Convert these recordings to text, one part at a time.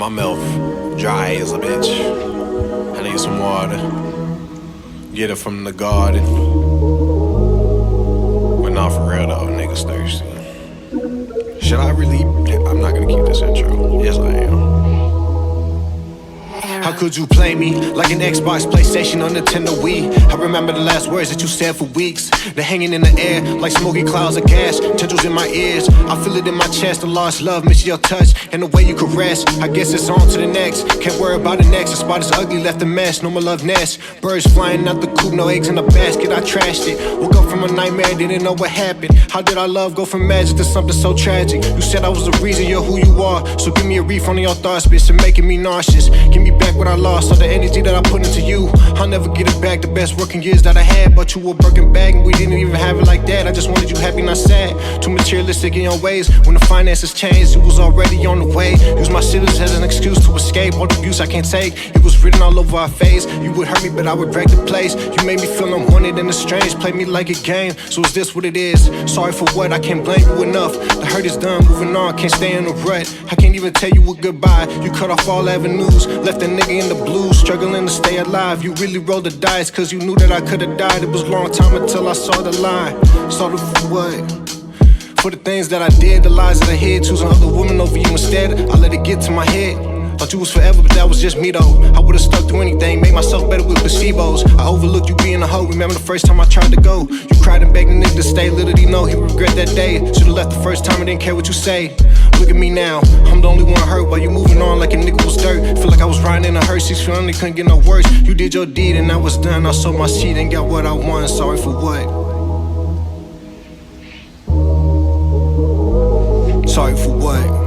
My mouth dry as a bitch. I need some water. Get it from the garden. But not for real though, niggas thirsty. Should I really? I'm not gonna keep this intro. Yes, I am. How could you play me like an Xbox, PlayStation, or Nintendo Wii? I remember the last words that you said for weeks. They're hanging in the air like smoky clouds of gas. Tendrils in my ears, I feel it in my chest. The lost love, miss your touch and the way you caress. I guess it's on to the next. Can't worry about the next. The spot is ugly, left a mess. No more love nest. Birds flying out the coop, no eggs in the basket. I trashed it. Woke up from a nightmare, didn't know what happened. How did our love go from magic to something so tragic? You said I was the reason, you're who you are. So give me a refund on your thoughts, bitch. You're making me nauseous. Give me back what I lost, all the energy that I put into you. I'll never get it back, the best working years that I had. But you were broken back and we didn't even have it like that. I just wanted you happy, not sad. Too materialistic in your ways. When the finances changed, you was already on the way. Use my cities as an excuse to escape all the abuse I can't take. It was written all over our face. You would hurt me, but I would break the place. You made me feel unwanted and estranged. Played me like a game, so is this what it is? Sorry for what, I can't blame you enough. The hurt is done, moving on, can't stay in a rut. I can't even tell you a goodbye. You cut off all avenues, left a nigga in the blues, struggling to stay alive. You really rolled the dice, cause you knew that I could've died. It was a long time until I saw the line. Saw the for what? For the things that I did, the lies that I hid, choosing other women over you instead. I let it get to my head. Thought you was forever, but that was just me though. I would've stuck through anything, made myself better with placebos. I overlooked you being a hoe, remember the first time I tried to go. You cried and begged the nigga to stay, little did he know he would regret that day. Should've left the first time, I didn't care what you say. Look at me now, I'm the only one hurt while you moving on like a nigga was dirt. Feel like I was riding in a Hershey's, feeling it couldn't get no worse. You did your deed and I was done, I sowed my seed and got what I want. Sorry for what? Sorry for what?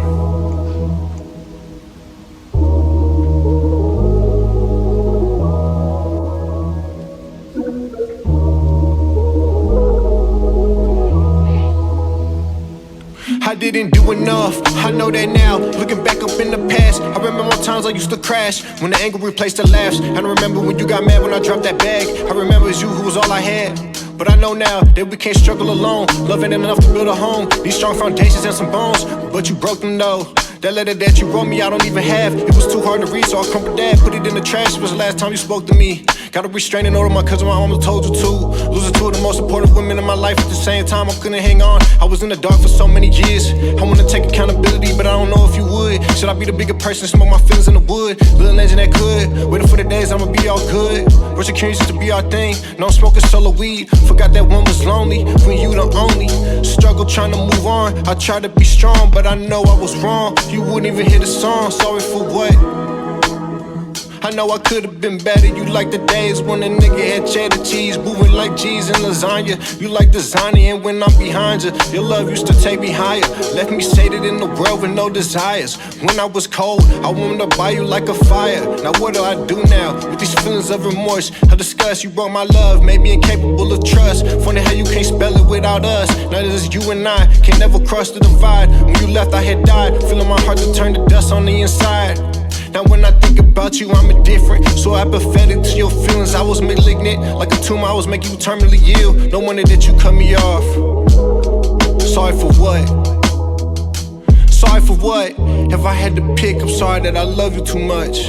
I didn't do enough, I know that now. Looking back up in the past, I remember more times I used to crash when the anger replaced the laughs. I don't remember when you got mad when I dropped that bag. I remember it's you who was all I had. But I know now that we can't struggle alone. Love ain't enough to build a home. These strong foundations and some bones, but you broke them though. That letter that you wrote me, I don't even have. It was too hard to read, so I crumpled that, put it in the trash. It was the last time you spoke to me. Got a restraining order, my cousin, my mama told you to. Losing two of the most important women in my life at the same time, I couldn't hang on. I was in the dark for so many years. I wanna take accountability, but I don't know if you would. Should I be the bigger person, smoke my feelings in the wood? Little legend that could. Waiting for the days I'ma be all good. Russian Kings used to be our thing. Now I'm smoking solo weed. Forgot that one was lonely when you the only. Struggle trying to move on. I tried to be strong, but I know I was wrong. You wouldn't even hear the song. Sorry for what? I know I could've been better. You like the days when a nigga had cheddar cheese, moving like cheese and lasagna. You like designing, and when I'm behind you, your love used to take me higher. Left me sated in the world with no desires. When I was cold, I wanted to buy you like a fire. Now what do I do now with these feelings of remorse? I discuss, you broke my love, made me incapable of trust. Funny how you can't spell it without us. Now this is you and I, can never cross the divide. When you left, I had died, feeling my heart to turn to dust on the inside. Now when I think about you, I'm indifferent. So apathetic to your feelings, I was malignant. Like a tumor, I was making you terminally ill. No wonder that you cut me off. Sorry for what? Sorry for what? If I had to pick, I'm sorry that I love you too much.